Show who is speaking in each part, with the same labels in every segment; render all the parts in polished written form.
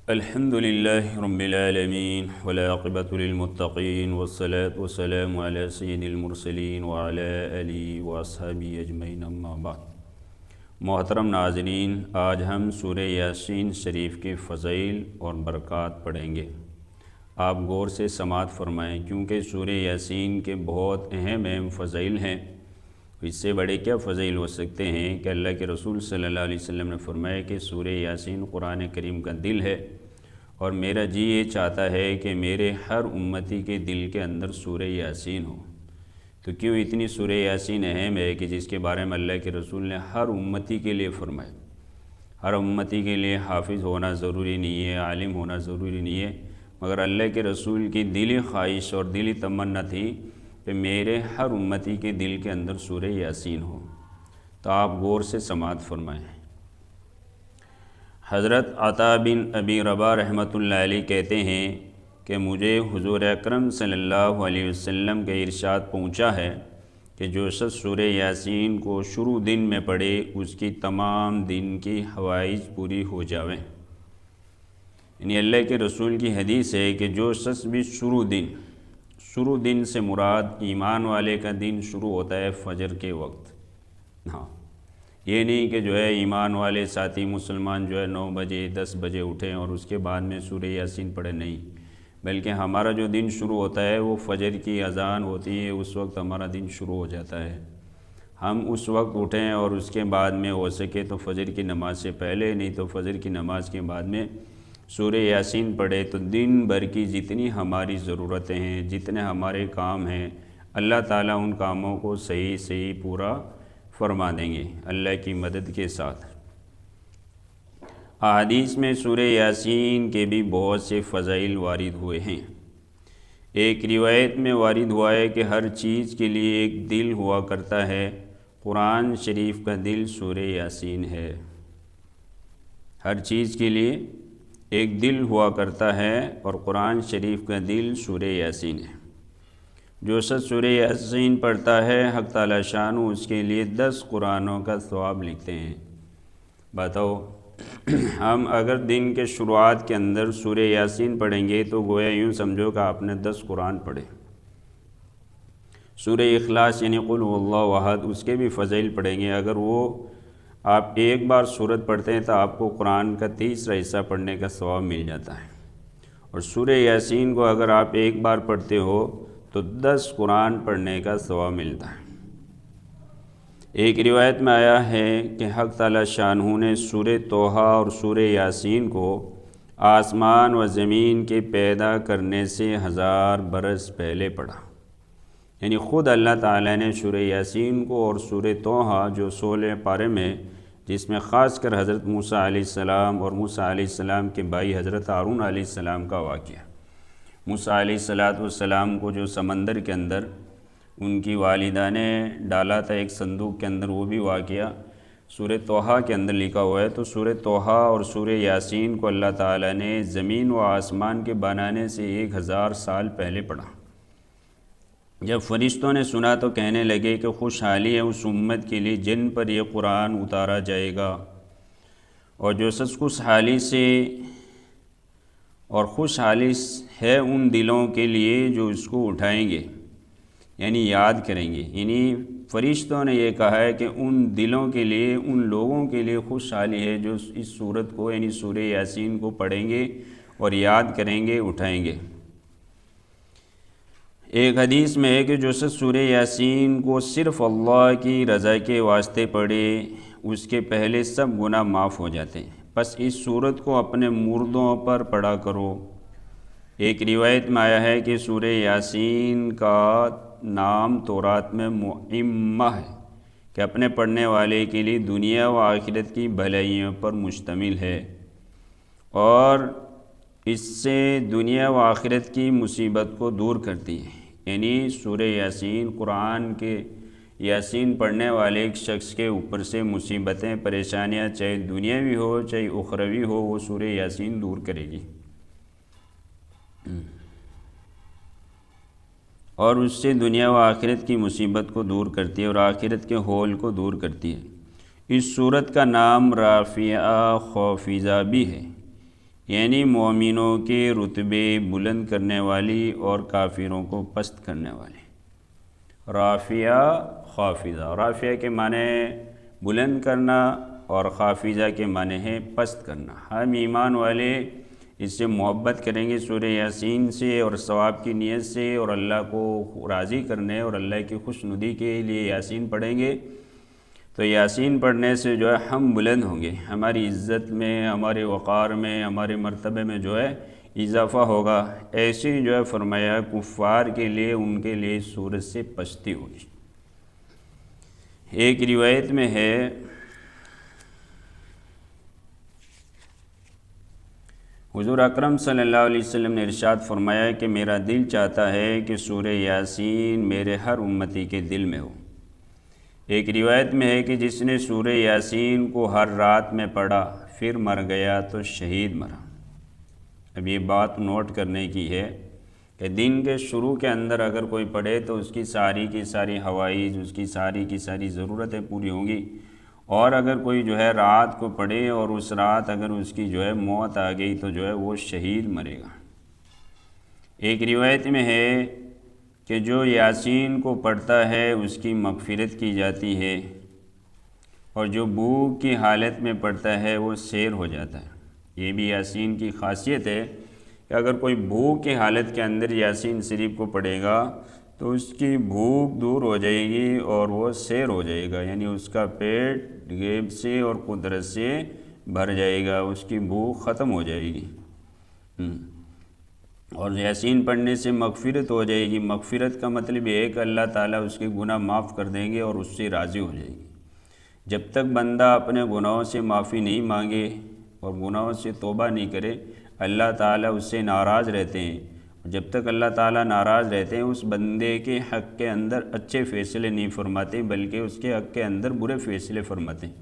Speaker 1: الحمد لله رب العالمين والعاقبة للمتقين والصلاة والسلام على سيد المرسلين وعلى آله وأصحابه أجمعين اما بعد۔ محترم ناظرین، آج ہم سورہ یاسین شریف کے فضائل اور برکات پڑھیں گے۔ آپ غور سے سماعت فرمائیں، کیونکہ سورہ یاسین کے بہت اہم فضائل ہیں۔ اس سے بڑے کیا فضائل ہو سکتے ہیں کہ اللہ کے رسول صلی اللہ علیہ وسلم نے فرمایا کہ سورہ یاسین قرآن کریم کا دل ہے، اور میرا جی یہ چاہتا ہے کہ میرے ہر امتی کے دل کے اندر سورہ یاسین ہو۔ تو کیوں اتنی سورہ یاسین اہم ہے کہ جس کے بارے میں اللہ کے رسول نے ہر امتی کے لیے فرمایا۔ ہر امتی کے لیے حافظ ہونا ضروری نہیں ہے، عالم ہونا ضروری نہیں ہے، مگر اللہ کے رسول کی دلی خواہش اور دلی تمنا تھی کہ میرے ہر امتی کے دل کے اندر سورہ یاسین ہو۔ تو آپ غور سے سماعت فرمائیں۔ حضرت عطا بن ابی رباح رحمۃ اللہ علیہ کہتے ہیں کہ مجھے حضور اکرم صلی اللہ علیہ وسلم کا ارشاد پہنچا ہے کہ جو شخص سورہ یاسین کو شروع دن میں پڑھے اس کی تمام دن کی حوائج پوری ہو جاویں۔ یعنی اللہ کے رسول کی حدیث ہے کہ جو شخص بھی شروع دن سے مراد ایمان والے کا دن شروع ہوتا ہے فجر کے وقت۔ ہاں، یہ نہیں کہ جو ہے ایمان والے ساتھی مسلمان جو ہے 9 بجے 10 بجے اٹھیں اور اس کے بعد میں سورہ یاسین پڑھیں، نہیں، بلکہ ہمارا جو دن شروع ہوتا ہے وہ فجر کی اذان ہوتی ہے، اس وقت ہمارا دن شروع ہو جاتا ہے۔ ہم اس وقت اٹھیں اور اس کے بعد میں ہو سکے تو فجر کی نماز سے پہلے، نہیں تو فجر کی نماز کے بعد میں سورہ یاسین پڑھے، تو دن بھر کی جتنی ہماری ضرورتیں ہیں، جتنے ہمارے کام ہیں، اللہ تعالیٰ ان کاموں کو صحیح پورا فرما دیں گے اللہ کی مدد کے ساتھ۔ احادیث میں سورہ یاسین کے بھی بہت سے فضائل وارد ہوئے ہیں۔ ایک روایت میں وارد ہوا ہے کہ ہر چیز کے لیے ایک دل ہوا کرتا ہے، قرآن شریف کا دل سورہ یاسین ہے۔ ہر چیز کے لیے ایک دل ہوا کرتا ہے اور قرآن شریف کا دل سورہ یاسین ہے۔ جو شخص سورہ یاسین پڑھتا ہے، حق تعالی شانہ اس کے لیے 10 قرآنوں کا ثواب لکھتے ہیں۔ بتاؤ، ہم اگر دن کے شروعات کے اندر سورہ یاسین پڑھیں گے تو گویا یوں سمجھو کہ آپ نے 10 قرآن پڑھے۔ سورہ اخلاص یعنی قل هو اللہ احد، اس کے بھی فضائل پڑھیں گے۔ اگر وہ آپ ایک بار سورت پڑھتے ہیں تو آپ کو قرآن کا تیسرا حصہ پڑھنے کا ثواب مل جاتا ہے، اور سورہ یاسین کو اگر آپ ایک بار پڑھتے ہو تو 10 قرآن پڑھنے کا ثواب ملتا ہے۔ ایک روایت میں آیا ہے کہ حق تعالی شانہ نے سورہ طٰہٰ اور سورہ یاسین کو آسمان و زمین کے پیدا کرنے سے 1000 برس پہلے پڑھا۔ یعنی خود اللہ تعالیٰ نے سورہ یاسین کو اور سورہ طٰہٰ جو 16 پارے میں، جس میں خاص کر حضرت موسیٰ علیہ السلام اور موسیٰ علیہ السلام کے بھائی حضرت ہارون علیہ السلام کا واقعہ، موسیٰ علیہ السلام کو جو سمندر کے اندر ان کی والدہ نے ڈالا تھا ایک صندوق کے اندر، وہ بھی واقعہ سورہ طٰہٰ کے اندر لکھا ہوا ہے۔ تو سورہ طٰہٰ اور سورہ یاسین کو اللہ تعالیٰ نے زمین و آسمان کے بنانے سے 1000 سال پہلے پڑھا۔ جب فرشتوں نے سنا تو کہنے لگے کہ خوشحالی ہے اس امت کے لیے جن پر یہ قرآن اتارا جائے گا، اور جو شخص خوشحالی ہے ان دلوں کے لیے جو اس کو اٹھائیں گے، یعنی یاد کریں گے۔ یعنی فرشتوں نے یہ کہا ہے کہ ان دلوں کے لیے، ان لوگوں کے لیے خوشحالی ہے جو اس سورت کو یعنی سورہ یاسین کو پڑھیں گے اور یاد کریں گے، اٹھائیں گے۔ ایک حدیث میں ہے کہ جو شخص سورہ یاسین کو صرف اللہ کی رضا کے واسطے پڑھے اس کے پہلے سب گناہ معاف ہو جاتے ہیں، بس اس سورت کو اپنے مردوں پر پڑھا کرو۔ ایک روایت میں آیا ہے کہ سورہ یاسین کا نام تورات میں معمہ ہے، کہ اپنے پڑھنے والے کے لیے دنیا و آخرت کی بھلائیوں پر مشتمل ہے، اور اس سے دنیا و آخرت کی مصیبت کو دور کرتی ہے۔ یعنی سورہ یاسین، قرآن کے یاسین پڑھنے والے ایک شخص کے اوپر سے مصیبتیں، پریشانیاں، چاہے دنیاوی ہو چاہے اخروی ہو، وہ سورہ یاسین دور کرے گی اور اس سے دنیا و آخرت کی مصیبت کو دور کرتی ہے اور آخرت کے ہول کو دور کرتی ہے۔ اس سورت کا نام رافعہ خافضہ بھی ہے، یعنی مومنوں کے رتبے بلند کرنے والی اور کافروں کو پست کرنے والی۔ رافعہ خافضہ، رافعہ کے معنی بلند کرنا اور خافضہ کے معنی ہے پست کرنا۔ ہم ایمان والے اس سے محبت کریں گے سورہ یاسین سے اور ثواب کی نیت سے، اور اللہ کو راضی کرنے اور اللہ کی خوشنودی کے لیے یاسین پڑھیں گے، تو یاسین پڑھنے سے جو ہے ہم بلند ہوں گے، ہماری عزت میں، ہمارے وقار میں، ہمارے مرتبے میں جو ہے اضافہ ہوگا۔ ایسی جو ہے فرمایا کفار کے لیے، ان کے لیے سورج سے پستی ہوگی۔ ایک روایت میں ہے حضور اکرم صلی اللہ علیہ وسلم نے ارشاد فرمایا کہ میرا دل چاہتا ہے کہ سورہ یاسین میرے ہر امتی کے دل میں ہو۔ ایک روایت میں ہے کہ جس نے سورہ یاسین کو ہر رات میں پڑھا پھر مر گیا تو شہید مرا۔ اب یہ بات نوٹ کرنے کی ہے کہ دن کے شروع کے اندر اگر کوئی پڑھے تو اس کی ساری کی ساری حوائج، اس کی ساری کی ساری ضرورتیں پوری ہوں گی، اور اگر کوئی جو ہے رات کو پڑھے اور اس رات اگر اس کی جو ہے موت آ گئی تو جو ہے وہ شہید مرے گا۔ ایک روایت میں ہے کہ جو یاسین کو پڑھتا ہے اس کی مغفرت کی جاتی ہے، اور جو بھوک کی حالت میں پڑھتا ہے وہ سیر ہو جاتا ہے۔ یہ بھی یاسین کی خاصیت ہے کہ اگر کوئی بھوک کی حالت کے اندر یاسین شریف کو پڑھے گا تو اس کی بھوک دور ہو جائے گی اور وہ سیر ہو جائے گا، یعنی اس کا پیٹ غیب سے اور قدرت سے بھر جائے گا، اس کی بھوک ختم ہو جائے گی۔ اور یاسین پڑھنے سے مغفرت ہو جائے گی۔ مغفرت کا مطلب یہ ہے کہ اللہ تعالیٰ اس کے گناہ معاف کر دیں گے اور اس سے راضی ہو جائے گی۔ جب تک بندہ اپنے گناہوں سے معافی نہیں مانگے اور گناہوں سے توبہ نہیں کرے، اللہ تعالیٰ اس سے ناراض رہتے ہیں۔ جب تک اللہ تعالیٰ ناراض رہتے ہیں اس بندے کے حق کے اندر اچھے فیصلے نہیں فرماتے بلکہ اس کے حق کے اندر برے فیصلے فرماتے ہیں۔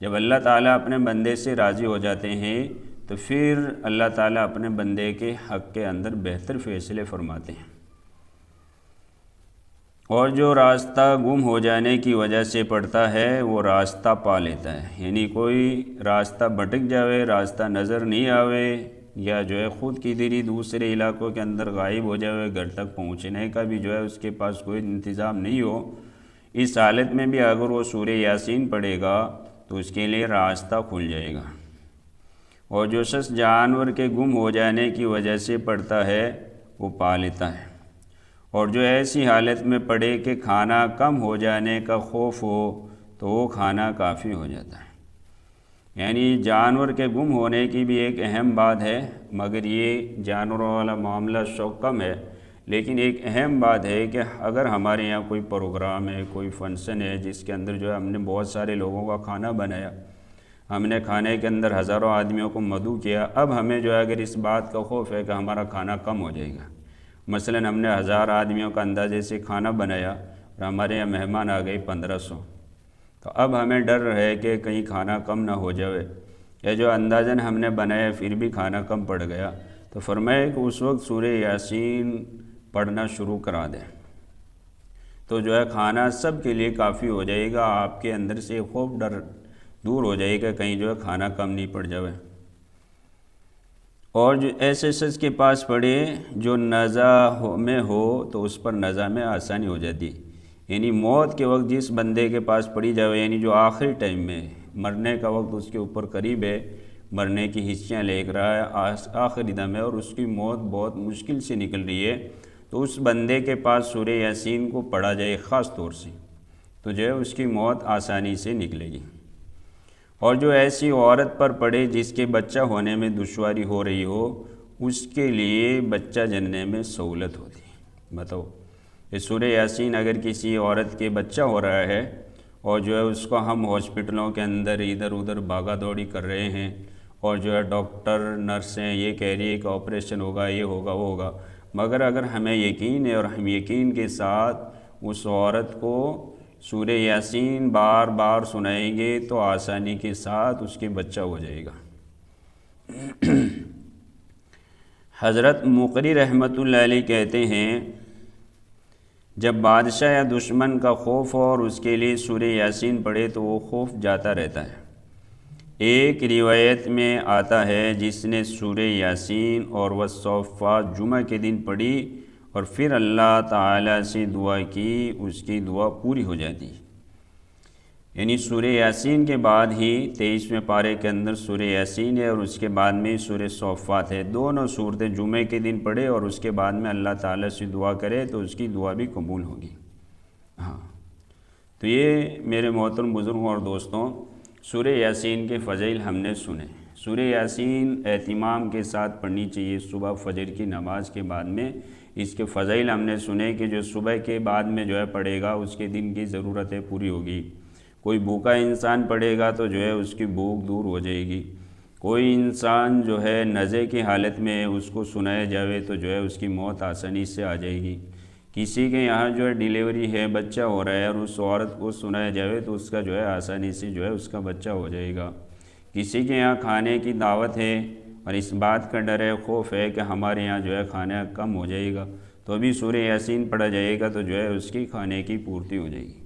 Speaker 1: جب اللہ تعالیٰ اپنے بندے سے راضی ہو جاتے ہیں تو پھر اللہ تعالیٰ اپنے بندے کے حق کے اندر بہتر فیصلے فرماتے ہیں۔ اور جو راستہ گم ہو جانے کی وجہ سے پڑتا ہے وہ راستہ پا لیتا ہے، یعنی کوئی راستہ بھٹک جاوے، راستہ نظر نہیں آوے، یا جو ہے خود کی دری دوسرے علاقوں کے اندر غائب ہو جاوے، گھر تک پہنچنے کا بھی جو ہے اس کے پاس کوئی انتظام نہیں ہو، اس حالت میں بھی اگر وہ سورہ یاسین پڑھے گا تو اس کے لیے راستہ کھل جائے گا۔ اور جو شخص جانور کے گم ہو جانے کی وجہ سے پڑتا ہے وہ پا لیتا ہے، اور جو ایسی حالت میں پڑھے کہ کھانا کم ہو جانے کا خوف ہو تو وہ کھانا کافی ہو جاتا ہے۔ یعنی جانور کے گم ہونے کی بھی ایک اہم بات ہے، مگر یہ جانوروں والا معاملہ شوق کم ہے، لیکن ایک اہم بات ہے کہ اگر ہمارے یہاں کوئی پروگرام ہے، کوئی فنکشن ہے جس کے اندر جو ہے ہم نے بہت سارے لوگوں کا کھانا بنایا، ہم نے کھانے کے اندر ہزاروں آدمیوں کو مدعو کیا، اب ہمیں جو ہے اگر اس بات کا خوف ہے کہ ہمارا کھانا کم ہو جائے گا، مثلا ہم نے 1000 آدمیوں کا اندازے سے کھانا بنایا اور ہمارے یہاں مہمان آ گئی 1500، تو اب ہمیں ڈر ہے کہ کہیں کھانا کم نہ ہو جائے، یا جو اندازاً ہم نے بنایا پھر بھی کھانا کم پڑ گیا، تو فرمایا کہ اس وقت سورہ یاسین پڑھنا شروع کرا دیں، تو جو ہے کھانا سب کے لیے کافی ہو جائے گا، آپ کے اندر سے خوف ڈر دور ہو جائے گا کہیں جو ہے کھانا کم نہیں پڑ جائے۔ اور جو ایسے شخص کے پاس پڑھے جو نزا میں ہو تو اس پر نزا میں آسانی ہو جاتی، یعنی موت کے وقت جس بندے کے پاس پڑھی جائے، یعنی جو آخری ٹائم میں مرنے کا وقت اس کے اوپر قریب ہے، مرنے کی ہچیاں لے رہا ہے، آخری دم ہے اور اس کی موت بہت مشکل سے نکل رہی ہے، تو اس بندے کے پاس سورہ یاسین کو پڑھا جائے خاص طور سے، تو جو ہے اس کی موت آسانی سے نکلے گی۔ اور جو ایسی عورت پر پڑھے جس کے بچہ ہونے میں دشواری ہو رہی ہو، اس کے لیے بچہ جننے میں سہولت ہوتی ہے۔ بتاؤ کہ سورہ یاسین اگر کسی عورت کے بچہ ہو رہا ہے اور جو ہے اس کو ہم ہاسپٹلوں کے اندر ادھر ادھر بھاگا دوڑی کر رہے ہیں، اور جو ہے ڈاکٹر نرسیں یہ کہہ رہی ہے کہ آپریشن ہوگا، یہ ہوگا، وہ ہوگا، مگر اگر ہمیں یقین ہے اور ہم یقین کے ساتھ اس عورت کو سورہ یاسین بار بار سنائیں گے تو آسانی کے ساتھ اس کے بچہ ہو جائے گا۔ حضرت مقری رحمۃ اللہ علیہ کہتے ہیں جب بادشاہ یا دشمن کا خوف ہو اور اس کے لیے سورہ یاسین پڑھے تو وہ خوف جاتا رہتا ہے، ایک روایت میں آتا ہے جس نے سورہ یاسین اور والصافات جمعہ کے دن پڑھی اور پھر اللہ تعالیٰ سے دعا کی، اس کی دعا پوری ہو جاتی۔ یعنی سورہ یاسین کے بعد ہی 23ویں پارے کے اندر سورہ یاسین ہے اور اس کے بعد میں سورہ صافات ہے۔ دونوں صورتیں جمعہ کے دن پڑھے اور اس کے بعد میں اللہ تعالیٰ سے دعا کرے تو اس کی دعا بھی قبول ہوگی۔ ہاں، تو یہ میرے محترم بزرگوں اور دوستوں، سورہ یاسین کے فضائل ہم نے سنے۔ سورہ یاسین اہتمام کے ساتھ پڑھنی چاہیے صبح فجر کی نماز کے بعد میں۔ اس کے فضائل ہم نے سنے کہ جو صبح کے بعد میں جو ہے پڑھے گا اس کے دن کی ضرورتیں پوری ہوگی۔ کوئی بھوکا انسان پڑھے گا تو جو ہے اس کی بھوک دور ہو جائے گی۔ کوئی انسان جو ہے نزے کی حالت میں اس کو سنایا جاوے تو جو ہے اس کی موت آسانی سے آ جائے گی۔ کسی کے یہاں جو ہے ڈیلیوری ہے، بچہ ہو رہا ہے اور اس عورت کو سنایا جاوے تو اس کا جو ہے آسانی سے جو ہے اس کا بچہ ہو جائے گا۔ کسی کے یہاں کھانے کی دعوت ہے اور اس بات کا ڈر ہے، خوف ہے کہ ہمارے یہاں جو ہے کھانا کم ہو جائے گا، تو ابھی سورہ یاسین پڑھا جائے گا تو جو ہے اس کی کھانے کی پورتی ہو جائے گی۔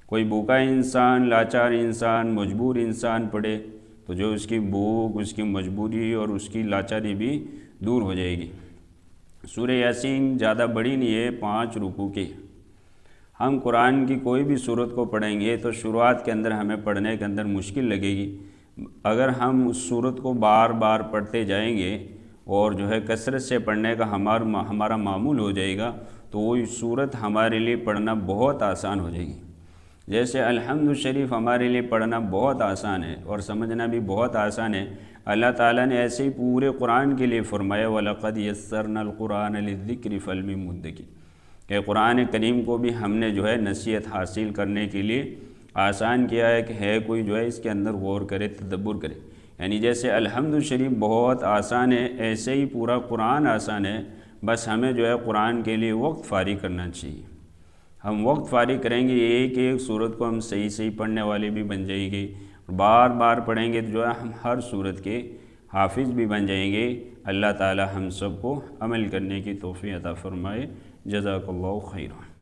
Speaker 1: کوئی بھوکا انسان، لاچار انسان، مجبور انسان پڑھے تو جو اس کی بھوک، اس کی مجبوری اور اس کی لاچاری بھی دور ہو جائے گی۔ سورہ یاسین زیادہ بڑی نہیں ہے، 5 رکوع کی۔ ہم قرآن کی کوئی بھی سورت کو پڑھیں گے تو شروعات کے اندر ہمیں پڑھنے کے اندر مشکل لگے گی۔ اگر ہم اس سورت کو بار بار پڑھتے جائیں گے اور جو ہے کثرت سے پڑھنے کا ہمارا معمول ہو جائے گا تو وہ سورت ہمارے لیے پڑھنا بہت آسان ہو جائے گی۔ جیسے الحمد شریف ہمارے لیے پڑھنا بہت آسان ہے اور سمجھنا بھی بہت آسان ہے، اللہ تعالیٰ نے ایسے ہی پورے قرآن کے لیے فرمایا وَلَقَدْ يَسَّرْنَا الْقُرْآنَ لِلذِّكْرِ فَهَلْ مِن مُدَّكِرٍ، کہ قرآن کریم کو بھی ہم نے جو ہے نصیحت حاصل کرنے کے لیے آسان کیا ہے کہ ہے کوئی جو ہے اس کے اندر غور کرے، تدبر کرے۔ یعنی جیسے الحمد شریف بہت آسان ہے، ایسے ہی پورا قرآن آسان ہے، بس ہمیں جو ہے قرآن کے لیے وقت فارغ کرنا چاہیے۔ ہم وقت فارغ کریں گے، ایک ایک سورت کو ہم صحیح پڑھنے والے بھی بن جائیں گے، بار بار پڑھیں گے تو جو ہے ہم ہر سورت کے حافظ بھی بن جائیں گے۔ اللہ تعالی ہم سب کو عمل کرنے کی توفیق عطا فرمائے۔ جزاک اللہ خیرا۔